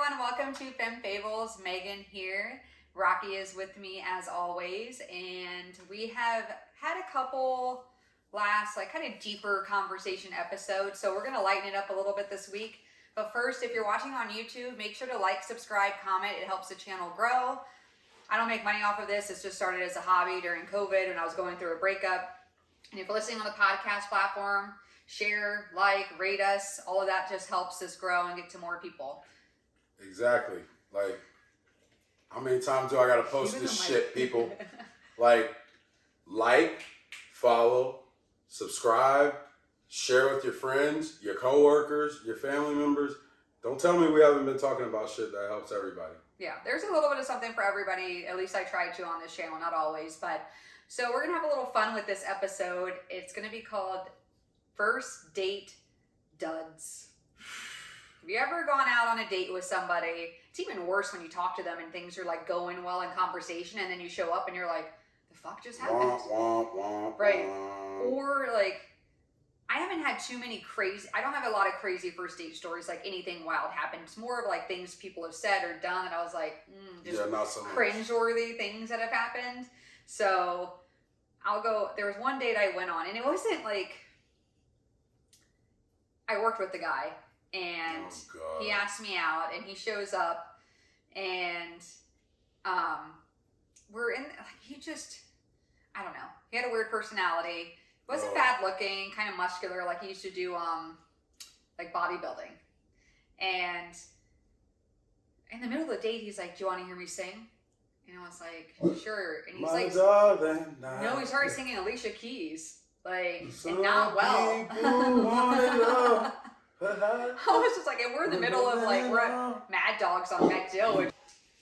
everyone, welcome to Femme Fables. Megan here. Rocky is with me as always, and we have had a couple last kind of deeper conversation episodes, so we're going to lighten it up a little bit this week. But first, if you're watching on YouTube, make sure to like, subscribe, comment. It helps the channel grow. I don't make money off of this. It's just started as a hobby during COVID when I was going through a breakup. And if you're listening on the podcast platform, share, like, rate us. All of that just helps us grow and get to more people. Exactly. Like, how many times do I gotta post this shit, people? like, follow, subscribe, share with your friends, your coworkers, your family members. Don't tell me we haven't been talking about shit that helps everybody. Yeah, there's a little bit of something for everybody. At least I try to on this channel, not always. But so we're gonna have a little fun with this episode. It's gonna be called First Date Duds. Have you ever gone out on a date with somebody? It's even worse when you talk to them and things are like going well in conversation, and then you show up and you're like, the fuck just happened? Right. Or like, I haven't had too many I don't have a lot of crazy first date stories, like anything wild happened. It's more of like things people have said or done that I was like, just not so cringeworthy things that have happened. So there was one date I went on, and it wasn't like, I worked with the guy. And he asked me out, and he shows up, and we're in. I don't know. He had a weird personality. Wasn't bad looking, kind of muscular, like he used to do like bodybuilding. And in the middle of the date, he's like, "Do you want to hear me sing?" And I was like, "Sure." And he's like, "No," he started singing Alicia Keys, like, and not well. I was just like, and we're in the middle of like, we're at Mad Dogs on MacDill.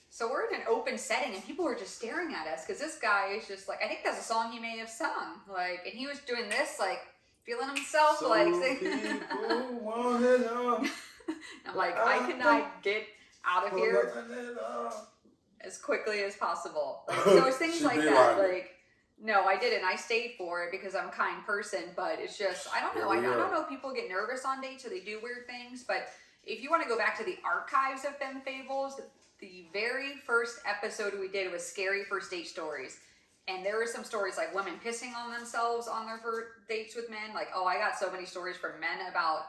So we're in an open setting, and people were just staring at us because this guy is just like, I think that's a song he may have sung. Like, and he was doing this, like, feeling himself, so like, singing. I'm like, I cannot get out of here as quickly as possible. Like, so it's things like that. Like, no, I didn't. I stayed for it because I'm a kind person, but it's just, I don't know. I don't know if people get nervous on dates or they do weird things, but if you want to go back to the archives of Femme Fables, the very first episode we did was scary first date stories. And there were some stories like women pissing on themselves on their first dates with men. Like, I got so many stories from men about,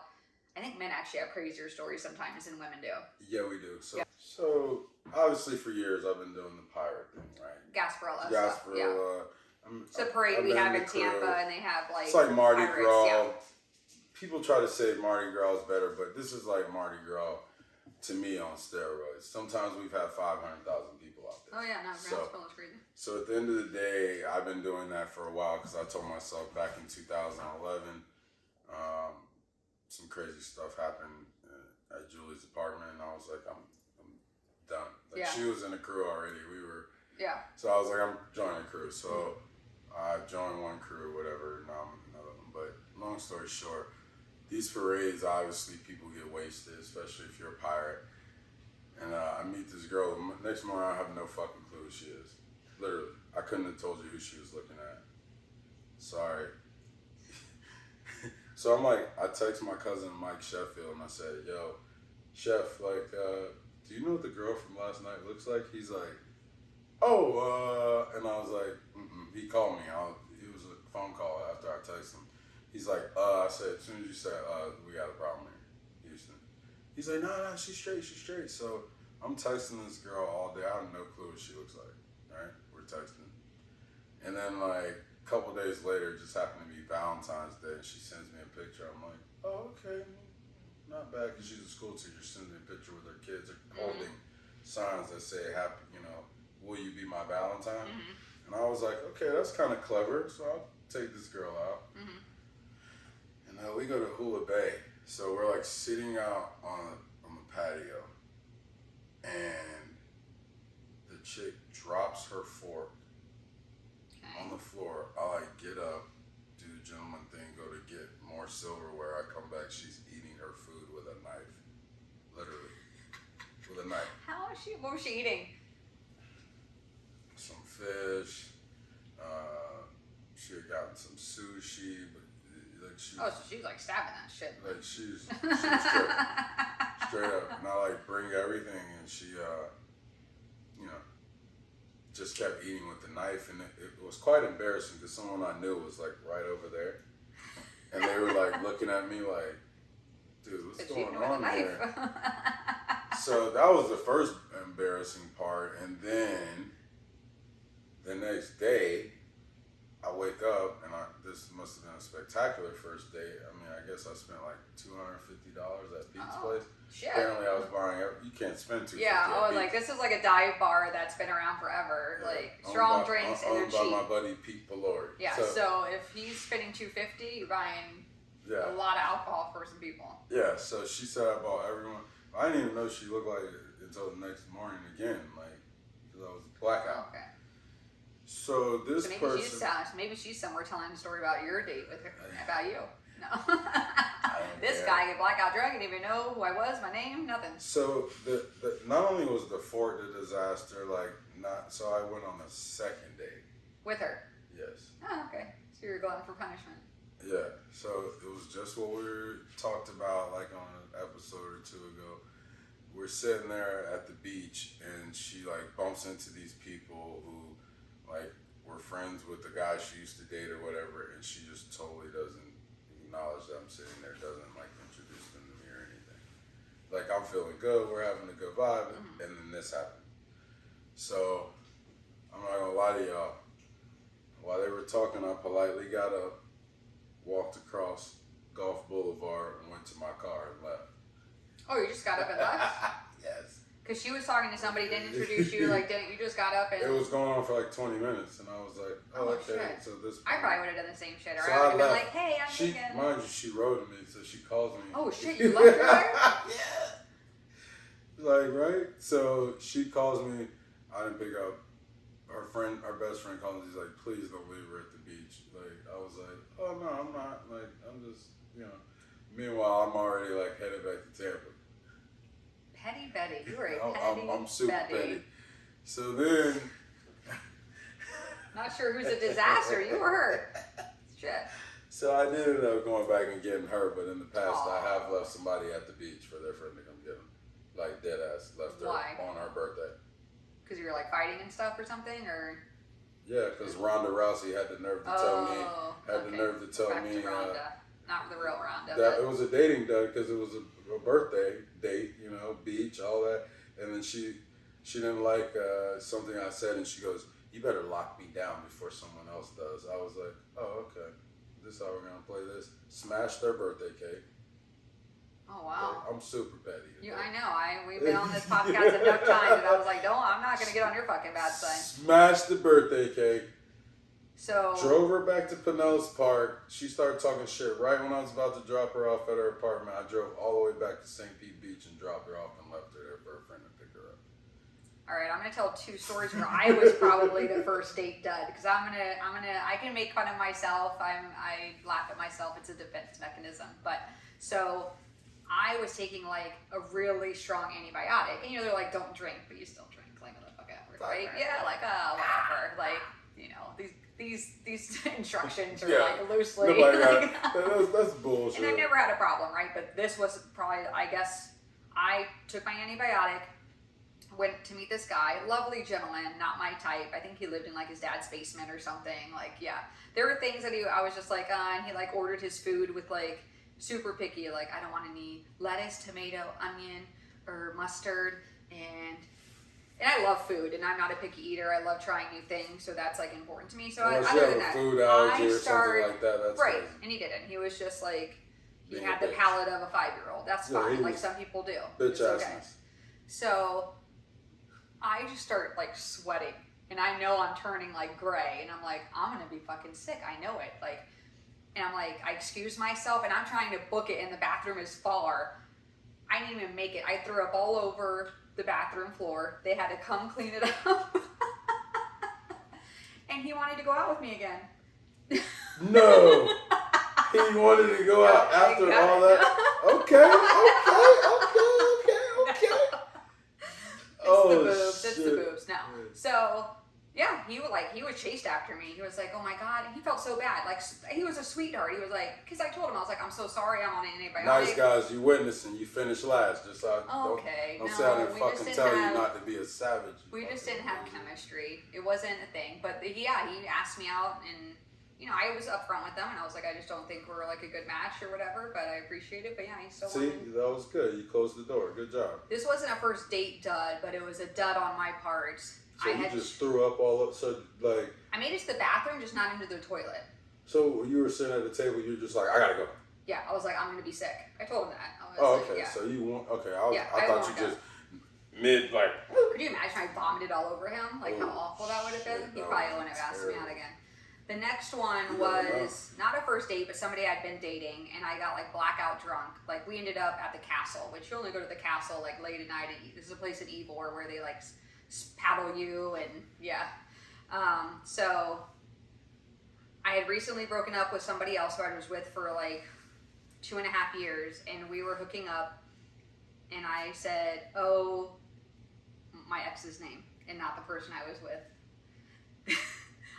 I think men actually have crazier stories sometimes than women do. Yeah, we do. So obviously for years I've been doing the pirate thing, right? Gasparilla. Yeah. It's a parade we have in Tampa, and they have like, it's like Mardi Gras. Yeah. People try to say Mardi Gras is better, but this is like Mardi Gras to me on steroids. Sometimes we've had 500,000 people out there. Oh yeah, no, Gasparilla is crazy. So at the end of the day, I've been doing that for a while because I told myself back in 2011, some crazy stuff happened at Julie's apartment, and I was like, I'm done. Like, she was in the crew already. So I was like, I'm joining the crew. So I joined one crew, whatever, now I'm in another one. But long story short, these parades, obviously, people get wasted, especially if you're a pirate. And I meet this girl. Next morning, I have no fucking clue who she is. Literally. I couldn't have told you who she was looking at. Sorry. So I'm like, I text my cousin Mike Sheffield, and I said, yo, Chef, like, do you know what the girl from last night looks like? He's like, and I was like, He called me. It was a phone call after I texted him. He's like, I said, as soon as you said, we got a problem here, Houston. He's like, no, she's straight. So I'm texting this girl all day. I have no clue what she looks like, right? We're texting. And then like a couple days later, it just happened to be Valentine's Day, and she sends me a picture. I'm like, oh, okay, not bad, because she's a school teacher. She sends me a picture with her kids holding signs that say, happy, will you be my Valentine? And I was like, okay, that's kind of clever, so I'll take this girl out. And we go to Hula Bay. So we're like sitting out on the patio, and the chick drops her fork on the floor. I like get up, do the gentleman thing, go to get more silverware. I come back, she's eating her food with a knife. Literally. With a knife. What was she eating? Some fish. She had gotten some sushi, but like so she's like stabbing that shit. Like she's tripping. Straight up. And I like bring everything, and she, just kept eating with the knife, and it was quite embarrassing because someone I knew was like right over there, and they were like looking at me like, dude, what's going on here? So that was the first embarrassing part, and then the next day, I wake up, and this must have been a spectacular first date. I mean, I guess I spent like $250 at Pete's place. Shit. Apparently, I was buying. You can't spend $250. Yeah. Oh, like this is like a dive bar that's been around forever. Yeah. Like strong drinks and they're cheap. Owned by my buddy Pete Pelori. Yeah. So if he's spending $250, you're buying a lot of alcohol for some people. Yeah. So she said I bought everyone. I didn't even know she looked like it until the next morning again, like because I was blackout. Okay. So this person. Maybe she's somewhere telling a story about your date with her, about you. No. This guy get blackout drunk, didn't even know who I was, my name, nothing. So the not only was the fort a disaster, so I went on a second date. With her? Yes. Oh, okay. So you're glutton for punishment. Yeah. So it was just what we talked about like on an episode or two ago. We're sitting there at the beach, and she like bumps into these people who like were friends with the guy she used to date or whatever, and she just totally doesn't acknowledge that I'm sitting there, doesn't like introduce them to me or anything. Like I'm feeling good, we're having a good vibe, and then this happened. So I'm not gonna lie to y'all. While they were talking, I politely got up, walked across Gulf Boulevard, and went to my car and left. Oh, you just got up and left? Yes. Because she was talking to somebody, didn't introduce you, you just got up and... It was going on for like 20 minutes, and I was like, oh okay. Shit. So this... I probably would have done the same shit. Or so I would have been like, hey, I'm thinking... Mind you, she wrote me, so she calls me. Oh shit, you left her there? Yeah. Like, right? So she calls me, I didn't pick up. Our best friend calls me, he's like, please don't leave her at the beach. Like, I was like, oh no, I'm not. Like, I'm just, Meanwhile, I'm already like headed back to Tampa. Petty Betty. You were a petty I'm super Betty. petty. So then... Not sure who's a disaster, you or her. Shit. So I did end up going back and getting her, but in the past I have left somebody at the beach for their friend to come get them. Like dead ass. Left her on her birthday. Because you were like fighting and stuff or something, or? Yeah, because Ronda Rousey had the nerve to tell me. Ronda. Not the real Ronda. That it was a dating date because it was a birthday date, beach, all that. And then she didn't like something I said, and she goes, "You better lock me down before someone else does." I was like, "Oh, okay. This is how we're gonna play this." Smashed their birthday cake. Oh wow! I'm super petty. I know. We've been on this podcast enough times, and I was like, I'm not gonna get on your fucking bad side. Smashed the birthday cake. So drove her back to Pinellas Park. She started talking shit right when I was about to drop her off at her apartment. I drove all the way back to St. Pete Beach and dropped her off and left her there for her friend to pick her up. All right, I'm gonna tell two stories where I was probably the first date dud because I can make fun of myself. I laugh at myself. It's a defense mechanism. But so I was taking like a really strong antibiotic, and they're like, don't drink, but you still drink, like motherfucker, right? Yeah, like whatever, like these instructions are like loosely. That's bullshit. And I've never had a problem, right? But this was probably, I guess, I took my antibiotic, went to meet this guy, lovely gentleman, not my type. I think he lived in like his dad's basement or something. Like, yeah, there were things that I was just like, and he like ordered his food with like super picky, like I don't want any lettuce, tomato, onion, or mustard, and I love food, and I'm not a picky eater. I love trying new things, so that's like important to me. So other than that, food allergy or something like that, that's right. Crazy. And he didn't. He was just like he had the palate of a 5-year-old. That's fine. Like some people do. Bitch it's okay. So I just start like sweating, and I know I'm turning like gray, and I'm like, I'm gonna be fucking sick. I know it. Like, and I'm like, I excuse myself, and I'm trying to book it, and the bathroom is far. I didn't even make it. I threw up all over the bathroom floor. They had to come clean it up. And he wanted to go out with me again. No. He wanted to go out after all that. Okay. It's the boobs. No. So Yeah, he was chased after me. He was like, oh my God. He felt so bad. Like, he was a sweetheart. He was like, because I told him, I was like, I'm so sorry, I'm on antibiotics. Nice guys, you witnessing, you finished last. Just don't say I didn't fucking tell you not to be a savage. We just didn't have chemistry. It wasn't a thing. But he asked me out, and I was upfront with them, and I was like, I just don't think we're like a good match or whatever. But I appreciate it. But yeah, he still wanted. That was good. You closed the door. Good job. This wasn't a first date dud, but it was a dud on my part. So you just threw up all up, so like... I made it to the bathroom, just not into the toilet. So you were sitting at the table, you were just like, I gotta go. Yeah, I was like, I'm gonna be sick. I told him that. Okay, so you want... Okay, I thought you just... Mid, like... Could you imagine I vomited all over him? Like, how awful that would have been? He probably wouldn't have asked me out again. The next one was not a first date, but somebody I'd been dating, and I got like blackout drunk. Like, we ended up at the castle, which you only go to the castle like late at night. This is a place in Ybor where they like paddle you, and so I had recently broken up with somebody else who I was with for like 2.5 years, and we were hooking up, and I said, oh, my ex's name, and not the person I was with.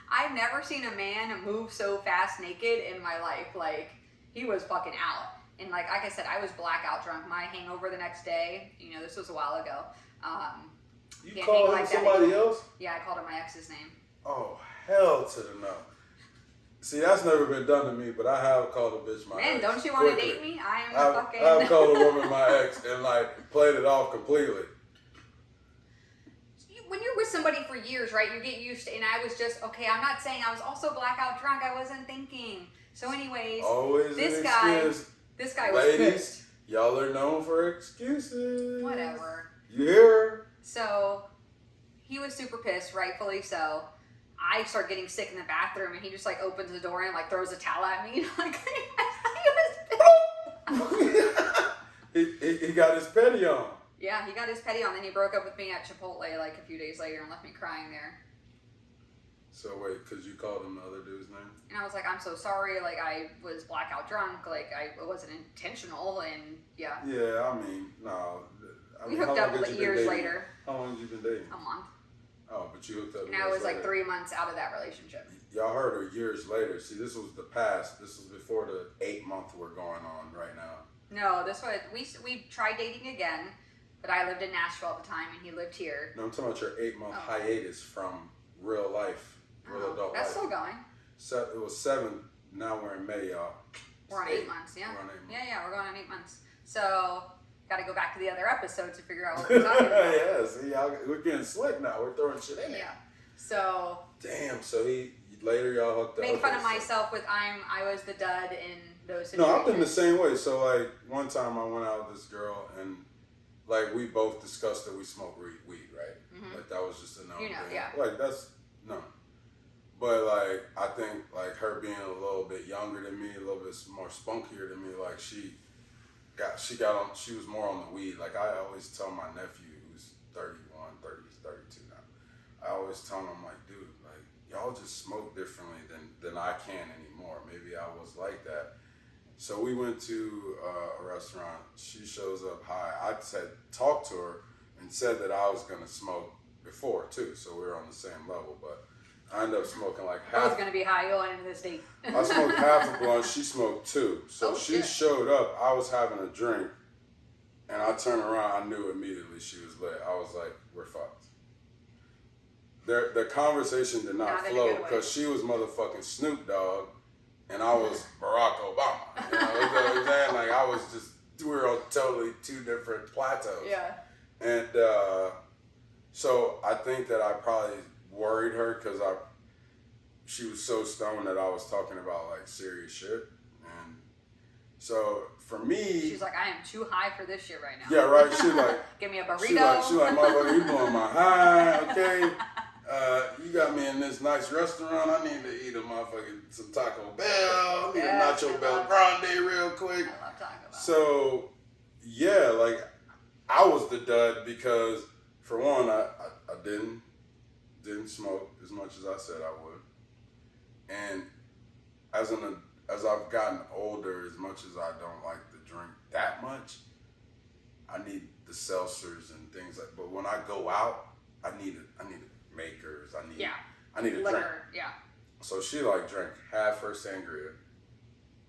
I've never seen a man move so fast naked in my life. Like, he was fucking out. And like I said, I was blackout drunk. My hangover the next day, this was a while ago. You called him somebody else? Yeah, I called him my ex's name. Oh, hell to the no. See, that's never been done to me, but I have called a bitch my ex. Man, don't you want to date me? I've called a woman my ex and like played it off completely. When you're with somebody for years, right, you get used to, and I was just, okay, I'm not saying I was also blackout drunk. I wasn't thinking. So anyways, always this guy was ladies, pissed. Y'all are known for excuses. Whatever. You hear? So he was super pissed, rightfully so. I start getting sick in the bathroom, and he just like opens the door and like throws a towel at me. Like, he was pissed. he got his petty on. Yeah, he got his petty on. Then he broke up with me at Chipotle like a few days later and left me crying there. So wait, because you called him the other dude's name? And I was like, I'm so sorry. Like, I was blackout drunk. Like, it wasn't intentional. And yeah. Yeah, I mean, no. We hooked up years later. How long have you been dating? A month. Oh, but you hooked up. And I was like 3 months out of that relationship. Y'all heard her years later. See, this was the past. This was before the 8-month we're going on right now. No, this was, we tried dating again, but I lived in Nashville at the time and he lived here. No, I'm talking about your 8-month hiatus from real life, real adult that's life. Still going. So it was 7. Now we're in May, y'all. We're on 8 months, yeah. We're on 8 months. Yeah, we're going on 8 months. So, got to go back to the other episodes to figure out what we're talking about. Yeah, see, we're getting slick now. We're throwing shit in there. Yeah. So. Damn. So later y'all hooked up. Make fun of myself with I was the dud in those situations. No, I've been the same way. So like one time I went out with this girl and like we both discussed that we smoke weed, right? Mm-hmm. Like that was just a no. Yeah. Like that's no. But like I think like her being a little bit younger than me, a little bit more spunkier than me, like she was more on the weed. Like I always tell my nephew who's 32 now. I always tell him, I'm like, dude, like y'all just smoke differently than I can anymore. Maybe I was like that. So we went to a restaurant. She shows up high. I talked to her and said that I was gonna smoke before too. So we were on the same level, but I ended up smoking like half. I was gonna be high going into this date. I smoked half a blunt. She smoked 2. So she showed up. I was having a drink, and I turned around. I knew immediately she was lit. I was like, "We're fucked." The conversation did not flow because she was motherfucking Snoop Dogg, and I was Barack Obama. You know what I'm saying? Like I was just we were on totally 2 different plateaus. Yeah. And so I think that I probably worried her because she was so stoned that I was talking about like serious shit, and so for me, she's like, I am too high for this shit right now. Yeah, right. She like, give me a burrito. She like, motherfucker, you blowing my high, okay? You got me in this nice restaurant. I need to eat some Taco Bell. I need a Nacho Bell Grande real quick. I love Taco Bell. So yeah, like I was the dud because for one, I didn't smoke as much as I said I would, and as I've gotten older, as much as I don't like to drink that much, I need the seltzers and things like. But when I go out, I need a makers. I need a drink. Yeah. So she like drank half her sangria.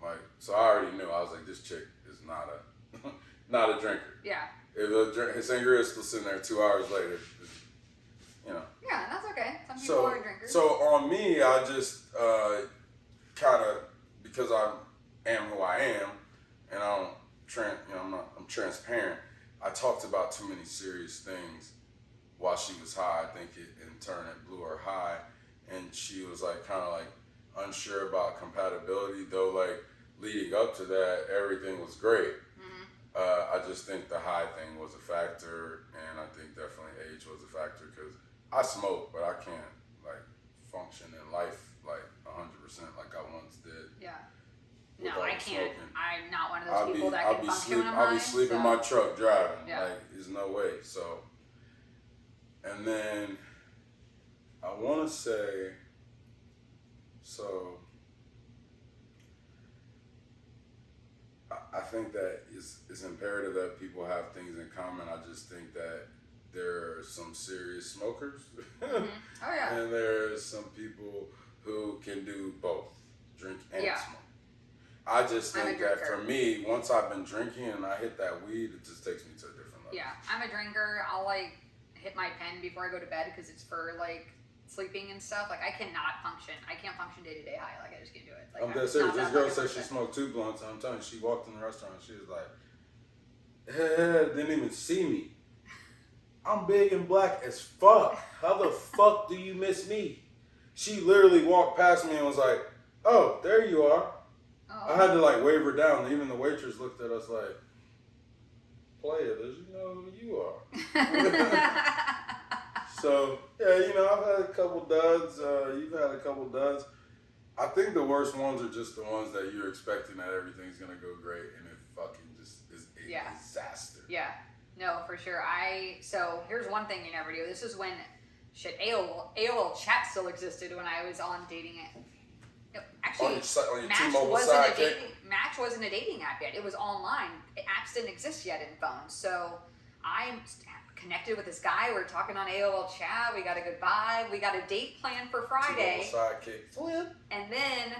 Like, so I already knew. I was like, this chick is not a drinker. Yeah. If a sangria is still sitting there 2 hours later, you know. Yeah, that's okay. Some people are drinkers. So on me, I just kind of, because I am who I am, and I don't, I'm transparent. I talked about too many serious things while she was high. I think it in turn it blew her high, and she was like kind of like unsure about compatibility. Though like leading up to that, everything was great. I just think the high thing was a factor, and I think definitely age was a factor because I smoke, but I can't like function in life like 100% like I once did. Yeah. No, I can't. Smoking. I'm not one of those people that can function when I'm high. I'll be sleeping in my truck driving. Yeah. Like, there's no way. So, and then I want to say, so I think that it's imperative that people have things in common. I just think that there are some serious smokers. Oh, yeah. And there's some people who can do both, drink and smoke. I just think that for me, once I've been drinking and I hit that weed, it just takes me to a different level. Yeah, I'm a drinker. I'll like hit my pen before I go to bed because it's for like sleeping and stuff. Like I cannot function. I can't function day to day high. Like I just can't do it. Like, I'm dead serious. This girl said she smoked 2 blunts. I'm telling you, she walked in the restaurant and she was like, didn't even see me. I'm big and black as fuck. How the fuck do you miss me? She literally walked past me and was like, oh, there you are. I had to like wave her down. Even the waitress looked at us like, player, does you know who you are? So, yeah, I've had a couple duds. You've had a couple duds. I think the worst ones are just the ones that you're expecting that everything's going to go great and it fucking just is a disaster. Yeah. No, for sure. So here's one thing you never do. This is when AOL chat still existed when I was on dating it. Actually, Match wasn't a dating app yet. It was online. Apps didn't exist yet in phones. So I'm connected with this guy. We're talking on AOL chat. We got a good vibe. We got a date planned for Friday. Sidekick. And then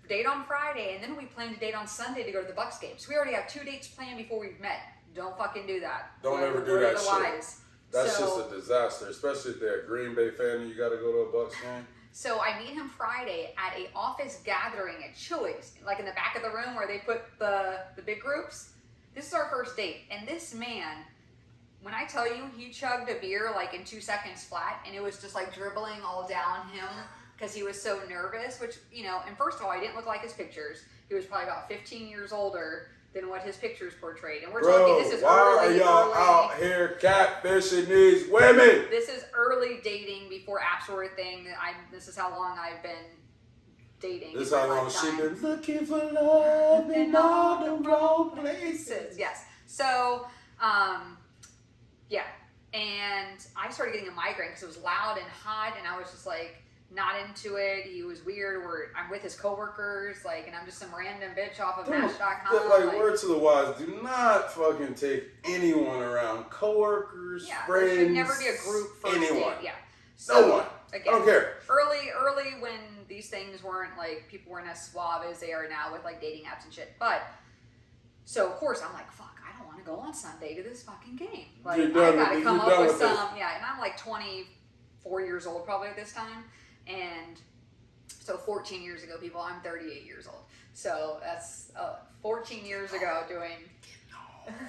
date on Friday. And then we plan to date on Sunday to go to the Bucks game. So we already have 2 dates planned before we've met. Don't fucking do that. Don't ever do that shit. That's just a disaster. Especially if they're a Green Bay fan and you got to go to a Bucks game. So I meet him Friday at a office gathering at Chili's, like in the back of the room where they put the big groups. This is our first date. And this man, when I tell you, he chugged a beer like in 2 seconds flat, and it was just like dribbling all down him because he was so nervous, which, and first of all, I didn't look like his pictures. He was probably about 15 years older than what his pictures portrayed. And we're talking, this is why are y'all out here catfishing these women? This is early dating before apps were a thing. This is how long I've been dating. This is how long she's been looking for love in all the wrong places. Yes. So, yeah. And I started getting a migraine because it was loud and hot, and I was just like, not into it. He was weird. I'm with his coworkers, and I'm just some random bitch off of Match.com. Like, word to the wise, do not fucking take anyone around. Coworkers, friends. There should never be a group first anyone. date. Yeah. So, no one. Again, I don't care. Early when these things weren't people weren't as suave as they are now with dating apps and shit. But so of course I'm like, fuck, I don't want to go on Sunday to this fucking game. I gotta come up with some. Yeah, and I'm 24 years old probably at this time. And so 14 years ago, people, I'm 38 years old. So that's 14 years ago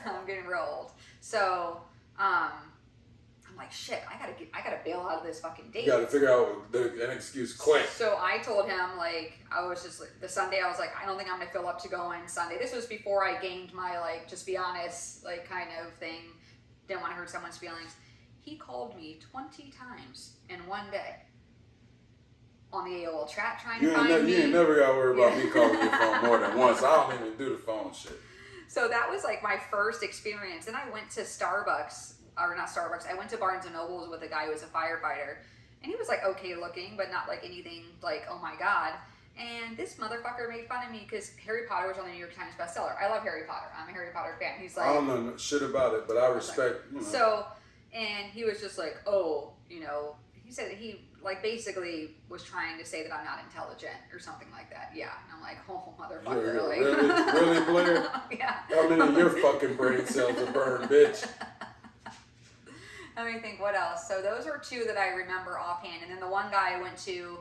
I'm getting real old. So, I'm like, shit, I gotta bail out of this fucking date. You gotta figure out an excuse quick. So I told him, I was just, the Sunday, I was like, I don't think I'm gonna fill up to go on Sunday. This was before I gained my, just be honest, kind of thing. Didn't want to hurt someone's feelings. He called me 20 times in one day. On the AOL chat trying to find me. You ain't never got to worry about me calling your phone more than once. I don't even do the phone shit. So that was my first experience. Then I went to Starbucks, or not Starbucks, I went to Barnes & Noble's with a guy who was a firefighter. And he was okay looking, but not anything oh my God. And this motherfucker made fun of me because Harry Potter was on the New York Times bestseller. I love Harry Potter. I'm a Harry Potter fan. He's I don't know shit about it, but I respect, So And he was just like, oh, you know, he said that he, like, basically was trying to say that I'm not intelligent or something like that. Yeah. And I'm like, oh, motherfucker. Yeah, like, really, Blair? Yeah. How many of your fucking brain cells are burned, bitch? Let me think, what else? So those are two that I remember offhand. And then the one guy I went to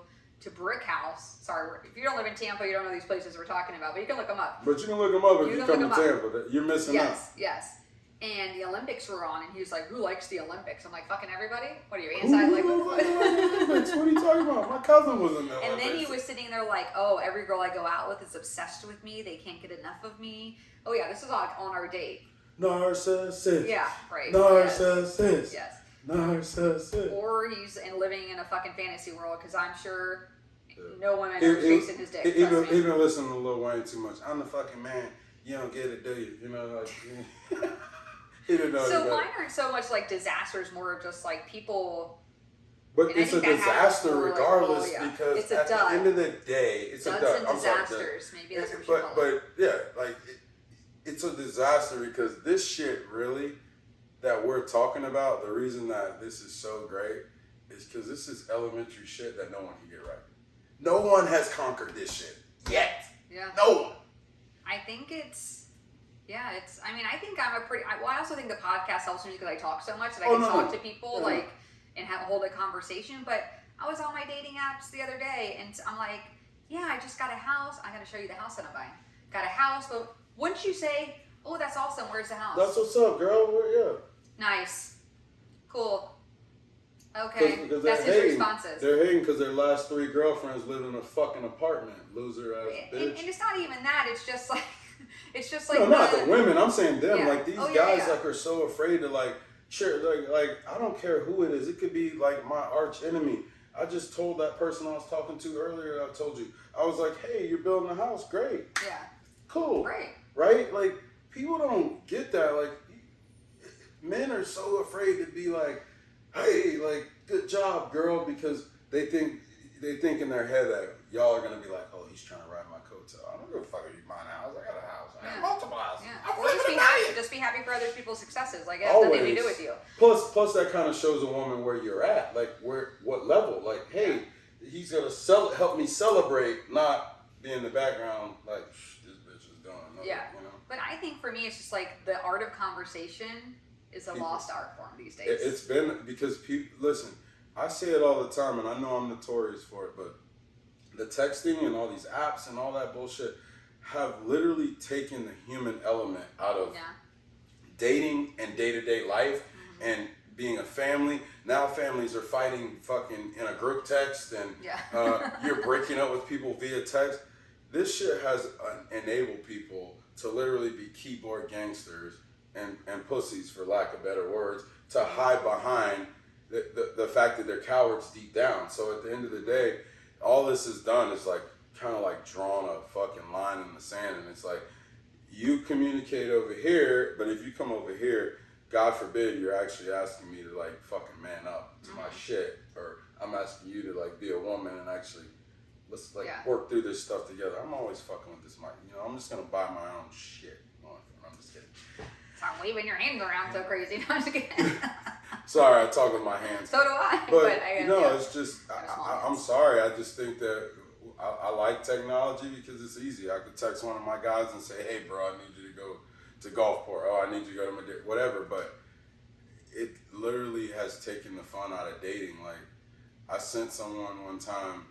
Brick House. Sorry, if you don't live in Tampa, you don't know these places we're talking about, but you can look them up. But you can look them up if you come to Tampa. You're missing out. Yes. And the Olympics were on, and he was like, who likes the Olympics? I'm like, fucking everybody? What are you, anti? Like, Olympics? What are you talking about? My cousin was in the Olympics. And then he was sitting there like, oh, every girl I go out with is obsessed with me. They can't get enough of me. Oh, yeah, this is on our date. Narcissist. Yeah, right. Narcissist. Yes. Narcissist. Or he's living in a fucking fantasy world, because I'm sure no women are chasing his dick. He been listening to Lil Wayne too much. I'm the fucking man. You don't get it, do you? You know, like... He didn't know. So mine aren't so much like disasters, more of just like people. But it's a disaster regardless, because it's at the end of the day, it's a dud. I'm disasters. Sorry, maybe that's what you call it. But yeah, like it's a disaster because this shit really that we're talking about. The reason that this is so great is because this is elementary shit that no one can get right. No one has conquered this shit yet. Yeah. No one. I think it's. Yeah, I think I'm a pretty. I also think the podcast helps me because I talk so much that I can talk to people and hold a conversation. But I was on my dating apps the other day, and I'm like, yeah, I just got a house. I got to show you the house that I'm buying. Got a house, but wouldn't you say, oh, that's awesome? Where's the house? That's what's up, girl. Yeah. Nice, cool. Okay, that's his responses. They're hating because their last 3 girlfriends live in a fucking apartment. Loser ass bitch. And it's not even that. It's just like. No, not the women. I'm saying them. Yeah. Like these guys, like are so afraid to like I don't care who it is. It could be like my arch enemy. I just told that person I was talking to earlier. I told you. I was like, hey, you're building a house. Great. Yeah. Cool. Great. Right? Like people don't get that. Like men are so afraid to be like, hey, like good job, girl, because they think in their head that y'all are gonna be like, oh, he's trying to ride my coattail. I don't give a fuck if you mine a house. I got a house. I got multiple houses. Yeah. Or just be happy for other people's successes. Like it has nothing to do with you. Plus that kind of shows a woman where you're at, like what level. Like, hey, he's gonna help me celebrate, not be in the background like this bitch is doing. Yeah. You know? But I think for me, it's just like the art of conversation is a lost art form these days. It's been because people listen. I say it all the time, and I know I'm notorious for it, but the texting and all these apps and all that bullshit have literally taken the human element out of dating and day-to-day life and being a family. Now families are fighting fucking in a group text and you're breaking up with people via text. This shit has enabled people to literally be keyboard gangsters and pussies, for lack of better words, to hide behind the fact that they're cowards deep down. So at the end of the day, all this is done is like kind of like drawn a fucking line in the sand, and it's like you communicate over here, but if you come over here, God forbid you're actually asking me to like fucking man up to my shit, or I'm asking you to like be a woman and actually let's like work through this stuff together. I'm always fucking with this mic. You know, I'm just gonna buy my own shit. I'm just kidding. Stop waving your hands around so crazy. No, I'm just kidding. Sorry, I talk with my hands. So do I. But it's just, I'm sorry. I just think that I like technology because it's easy. I could text one of my guys and say, hey, bro, I need you to go to Gulfport. Oh, I need you to go to Madrid. Whatever. But it literally has taken the fun out of dating. Like, I sent someone one time,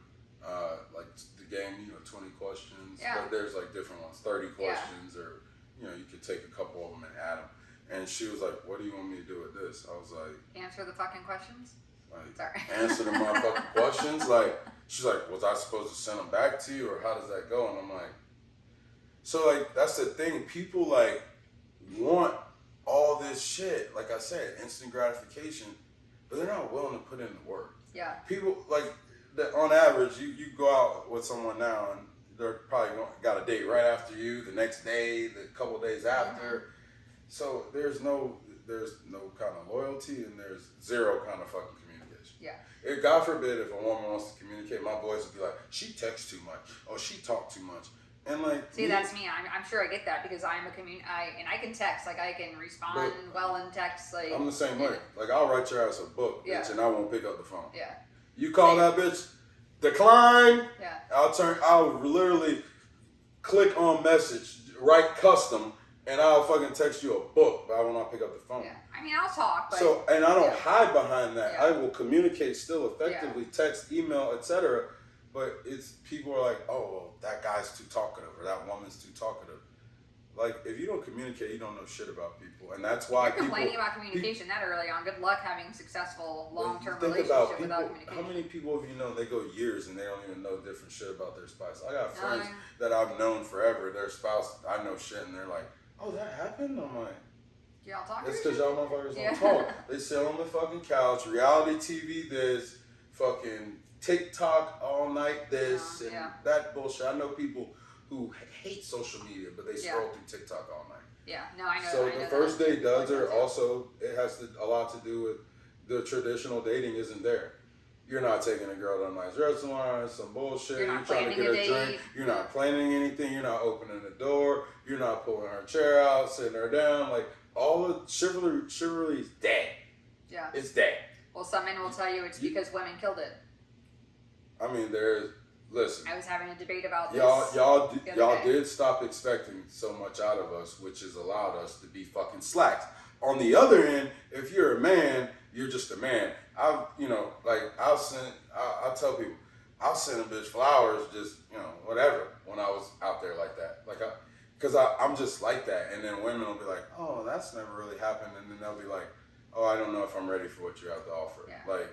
like the game, 20 questions. Yeah. But there's like different ones, 30 questions, or, you could take a couple of them and add them. And she was like, what do you want me to do with this? I was like... Answer the fucking questions? Like, sorry. Answer the motherfucking questions? Like, she's like, was I supposed to send them back to you? Or how does that go? And I'm like... So, like, that's the thing. People, like, want all this shit. Like I said, instant gratification. But they're not willing to put in the work. Yeah. People, like, on average, you go out with someone now and they're probably got a date right after you, the next day, the couple of days after. So there's no kind of loyalty and there's zero kind of fucking communication. Yeah. God forbid if a woman wants to communicate, my boys would be like, she texts too much. Oh, she talks too much. And like, see, that's me. I'm sure I get that because I'm a and I can text, like I can respond well in text. Like I'm the same way. Like I'll write your ass a book, bitch, and I won't pick up the phone. Yeah. You call that bitch, decline. Yeah. I'll literally click on message, write custom, and I'll fucking text you a book, but I will not pick up the phone. Yeah. I mean, I'll talk, but so, and I don't hide behind that. Yeah. I will communicate still effectively, text, email, etc. But it's people are like, oh, well, that guy's too talkative or that woman's too talkative. Like, if you don't communicate, you don't know shit about people, and that's why you're complaining about communication that early on. Good luck having a successful long-term relationship without communication. How many people have you known? They go years and they don't even know different shit about their spouse. I got friends that I've known forever. Their spouse, I know shit, and they're like, oh, that happened. I'm like, y'all talk. It's because y'all motherfuckers don't talk. They sit on the fucking couch, reality TV, this fucking TikTok all night, this and that bullshit. I know people who hate social media, but they scroll through TikTok all night. Yeah, no, I know. So the first date duds are also, it has a lot to do with the traditional dating isn't there. You're not taking a girl to a nice restaurant, some bullshit. You're trying to get a drink. You're not planning anything. You're not opening the door. You're not pulling her chair out, sitting her down. Like all the chivalry is dead. Yeah, it's dead. Well, some men will tell you it's because women killed it. I mean, listen. I was having a debate about this. Y'all did stop expecting so much out of us, which has allowed us to be fucking slacks. On the other end, if you're a man, you're just a man. I'll tell people, I'll send a bitch flowers, just, whatever, when I was out there like that. Because I'm just like that. And then women will be like, oh, that's never really happened. And then they'll be like, oh, I don't know if I'm ready for what you have to offer. Yeah. Like,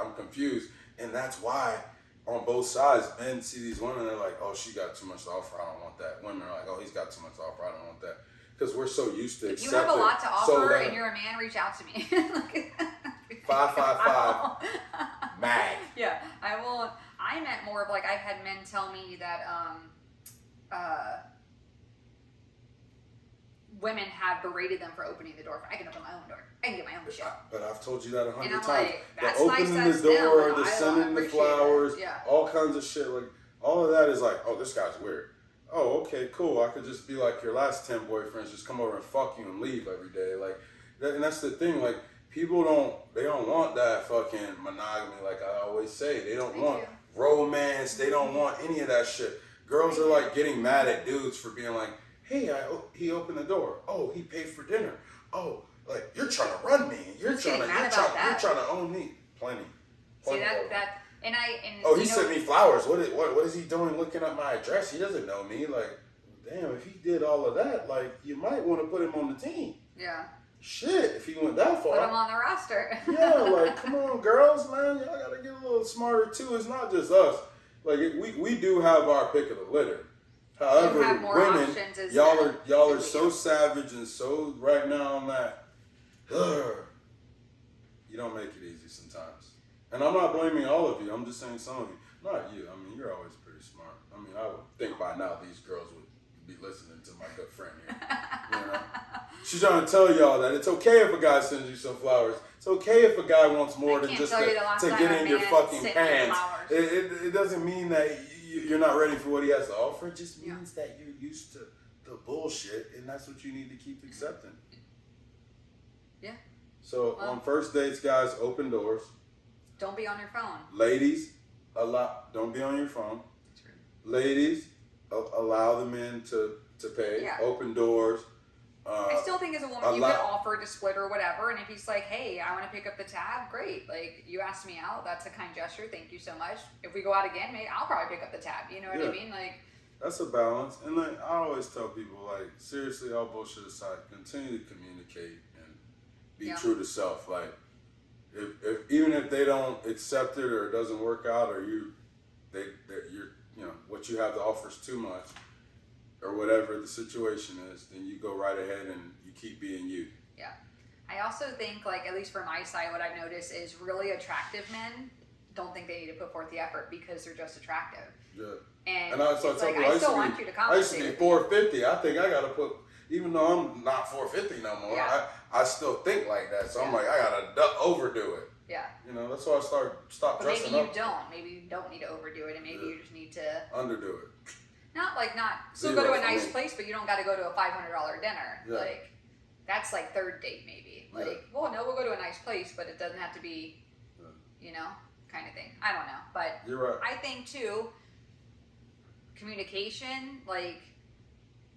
I'm confused. And that's why on both sides, men see these women, they're like, oh, she got too much to offer, I don't want that. Women are like, oh, he's got too much to offer, I don't want that. Because we're so used to accepting. If you have a lot to offer and you're a man, reach out to me. 555 mag. Yeah, I won't. I meant more of like I've had men tell me that women have berated them for opening the door. I can open my own door. I can get my own shit. But I've told you that 100 times. Like, the opening the door, the sending the flowers, all kinds of shit. Like all of that is like, oh, this guy's weird. Oh, okay, cool. I could just be like your last 10 boyfriends, just come over and fuck you and leave every day. Like, and that's the thing. Like, people don't want that fucking monogamy. Like I always say, they don't want romance. They don't want any of that shit. Girls are like getting mad at dudes for being like, hey, he opened the door. Oh, he paid for dinner. Oh, like you're trying to run me. You're trying to own me. Plenty. See that. He sent me flowers. What is he doing looking up my address? He doesn't know me. Like, damn, if he did all of that, like, you might want to put him on the team. Yeah. Shit, if he went that far. Put him on the roster. Yeah, like, come on, girls, man. Y'all got to get a little smarter, too. It's not just us. Like, we do have our pick of the litter. However, women, y'all are so savage and so right now on that. You don't make it easy sometimes. And I'm not blaming all of you. I'm just saying some of you. Not you. I mean, you're always pretty smart. I mean, I would think by now these girls would be listening to my good friend here. She's trying to tell y'all that it's okay if a guy sends you some flowers. It's okay if a guy wants more than just to get in your fucking pants. It doesn't mean that you're not ready for what he has to offer. It just means that you're used to the bullshit, and that's what you need to keep accepting. Yeah. So on first dates, guys, open doors. Don't be on your phone. Ladies, don't be on your phone. That's right. Ladies, allow the men to pay. Yeah. Open doors. I still think as a woman, you can offer to split or whatever. And if he's like, hey, I want to pick up the tab, great. Like, you asked me out. That's a kind gesture. Thank you so much. If we go out again, maybe I'll probably pick up the tab. You know what I mean? Like, that's a balance. And like, I always tell people, like, seriously, all bullshit aside, continue to communicate and be true to self. Like, if even if they don't accept it or it doesn't work out or what you have to offer is too much or whatever the situation is, then you go right ahead and you keep being you. Yeah. I also think, like, at least for my side, what I've noticed is really attractive men don't think they need to put forth the effort because they're just attractive. Yeah. And I still want you to compensate. I used to be 450. I think I got to put, even though I'm not 450 no more, I still think like that. So I'm like, I got to overdo it. Yeah. That's why I stopped dressing up. Maybe you don't need to overdo it, and maybe you just need to underdo it. Still go to a nice place, but you don't got to go to a $500 dinner. Yeah. Like, that's like third date maybe. Like, well, no, we'll go to a nice place, but it doesn't have to be, you know, kind of thing. I don't know, but you're right. I think too, communication, like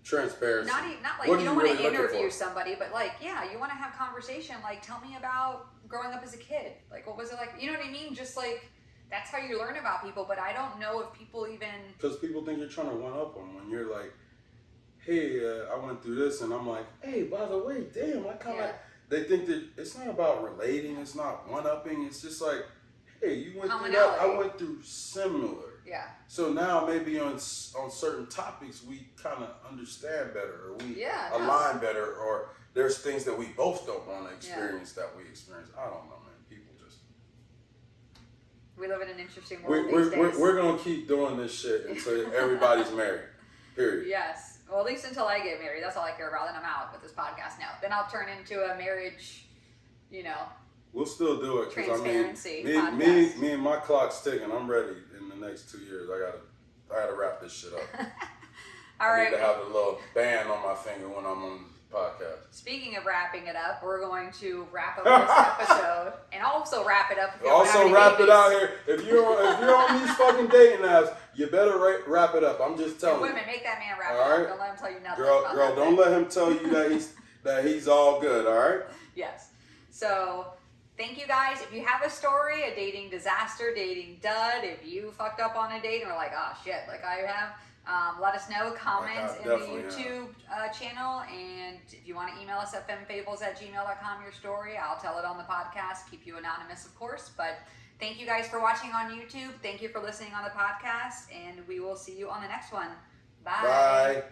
transparency. Not like you don't want to interview somebody, but like, yeah, you want to have conversation. Like, tell me about growing up as a kid. Like, what was it like? You know what I mean? Just like, that's how you learn about people. But I don't know if people even... Because people think you're trying to one-up them when you're like, hey, I went through this, and I'm like, hey, by the way, damn, I kind of... They think that it's not about relating, it's not one-upping, it's just like, hey, you went through that, I went through similar. Yeah. So now maybe on certain topics we kind of understand better, or we align better, or there's things that we both don't want to experience that we experience. I don't know, man. People just... We live in an interesting world these days. We're going to keep doing this shit until everybody's married. Period. Yes. Well, at least until I get married. That's all I care about. Then I'm out with this podcast now. Then I'll turn into a marriage, you know... We'll still do it because I mean, me and my clock's ticking. I'm ready in the next 2 years. I gotta wrap this shit up. I need to have a little band on my finger when I'm on the podcast. Speaking of wrapping it up, we're going to wrap up this episode and also wrap it up. Also wrap it out here. If you're on these fucking dating apps, you better wrap it up. I'm just telling you. Women, make that man wrap it up. Don't let him tell you nothing. Girl, don't let him tell you that he's all good. All right. Yes. So. Thank you guys. If you have a story, a dating disaster, dating dud, if you fucked up on a date and were like, oh shit, like I have, let us know. Comment in the YouTube channel. And if you want to email us at femmefables@gmail.com your story, I'll tell it on the podcast. Keep you anonymous, of course. But thank you guys for watching on YouTube. Thank you for listening on the podcast. And we will see you on the next one. Bye. Bye.